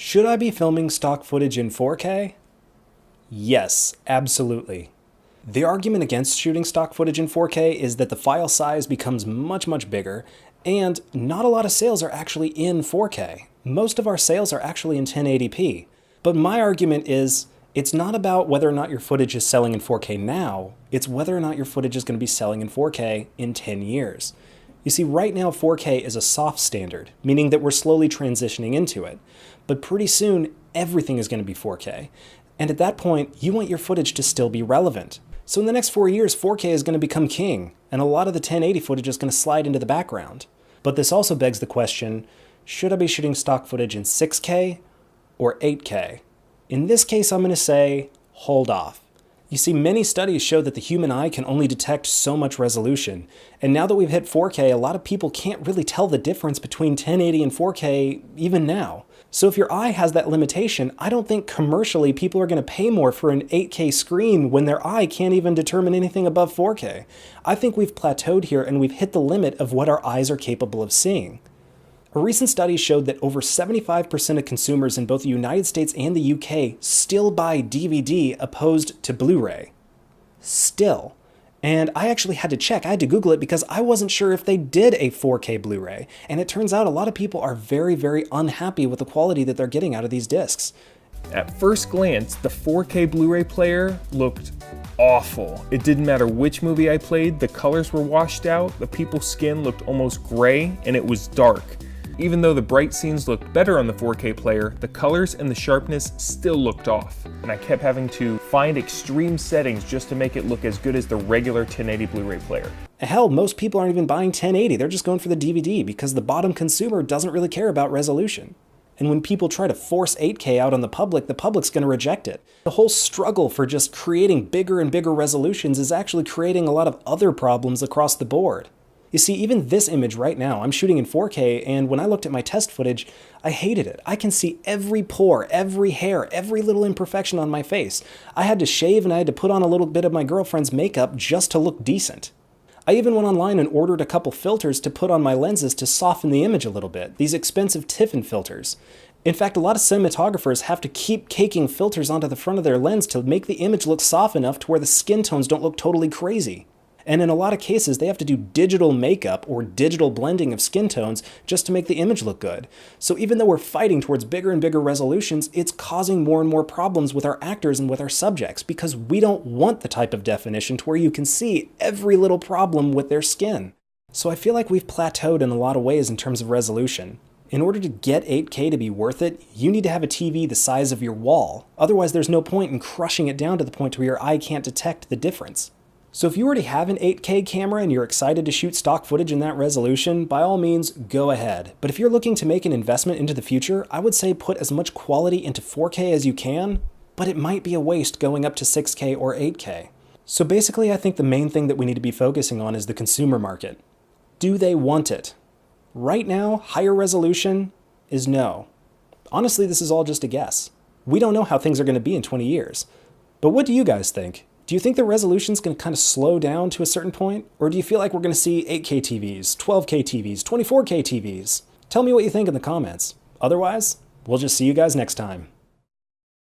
Should I be filming stock footage in 4K? Yes, absolutely. The argument against shooting stock footage in 4K is that the file size becomes much bigger, and not a lot of sales are actually in 4K. Most of our sales are actually in 1080p. But my argument is, it's not about whether or not your footage is selling in 4K now, it's whether or not your footage is going to be selling in 4K in 10 years. You see, right now 4K is a soft standard, meaning that we're slowly transitioning into it. But pretty soon, everything is going to be 4K. And at that point, you want your footage to still be relevant. So in the next 4 years, 4K is going to become king, and a lot of the 1080 footage is going to slide into the background. But this also begs the question, should I be shooting stock footage in 6K or 8K? In this case, I'm going to say, hold off. You see, many studies show that the human eye can only detect so much resolution, and now that we've hit 4K, a lot of people can't really tell the difference between 1080 and 4K even now. So if your eye has that limitation, I don't think commercially people are going to pay more for an 8K screen when their eye can't even determine anything above 4K. I think we've plateaued here and we've hit the limit of what our eyes are capable of seeing. A recent study showed that over 75% of consumers in both the United States and the UK still buy DVD opposed to Blu-ray. Still. And I actually had to check, I had to Google it because I wasn't sure if they did a 4K Blu-ray. And it turns out a lot of people are very unhappy with the quality that they're getting out of these discs. At first glance, the 4K Blu-ray player looked awful. It didn't matter which movie I played, the colors were washed out, the people's skin looked almost gray, and it was dark. Even though the bright scenes looked better on the 4K player, the colors and the sharpness still looked off. And I kept having to find extreme settings just to make it look as good as the regular 1080 Blu-ray player. Hell, most people aren't even buying 1080, they're just going for the DVD because the bottom consumer doesn't really care about resolution. And when people try to force 8K out on the public's going to reject it. The whole struggle for just creating bigger and bigger resolutions is actually creating a lot of other problems across the board. You see, even this image right now, I'm shooting in 4K, and when I looked at my test footage, I hated it. I can see every pore, every hair, every little imperfection on my face. I had to shave and I had to put on a little bit of my girlfriend's makeup just to look decent. I even went online and ordered a couple filters to put on my lenses to soften the image a little bit, these expensive Tiffin filters. In fact, a lot of cinematographers have to keep caking filters onto the front of their lens to make the image look soft enough to where the skin tones don't look totally crazy. And in a lot of cases, they have to do digital makeup or digital blending of skin tones just to make the image look good. So even though we're fighting towards bigger and bigger resolutions, it's causing more and more problems with our actors and with our subjects because we don't want the type of definition to where you can see every little problem with their skin. So I feel like we've plateaued in a lot of ways in terms of resolution. In order to get 8K to be worth it, you need to have a TV the size of your wall. Otherwise, there's no point in crushing it down to the point where your eye can't detect the difference. So if you already have an 8K camera and you're excited to shoot stock footage in that resolution, by all means, go ahead. But if you're looking to make an investment into the future, I would say put as much quality into 4K as you can, but it might be a waste going up to 6K or 8K. So basically, I think the main thing that we need to be focusing on is the consumer market. Do they want it? Right now, higher resolution is no. Honestly, this is all just a guess. We don't know how things are going to be in 20 years. But what do you guys think? Do you think the resolution's going to kind of slow down to a certain point? Or do you feel like we're going to see 8K TVs, 12K TVs, 24K TVs? Tell me what you think in the comments. Otherwise, we'll just see you guys next time.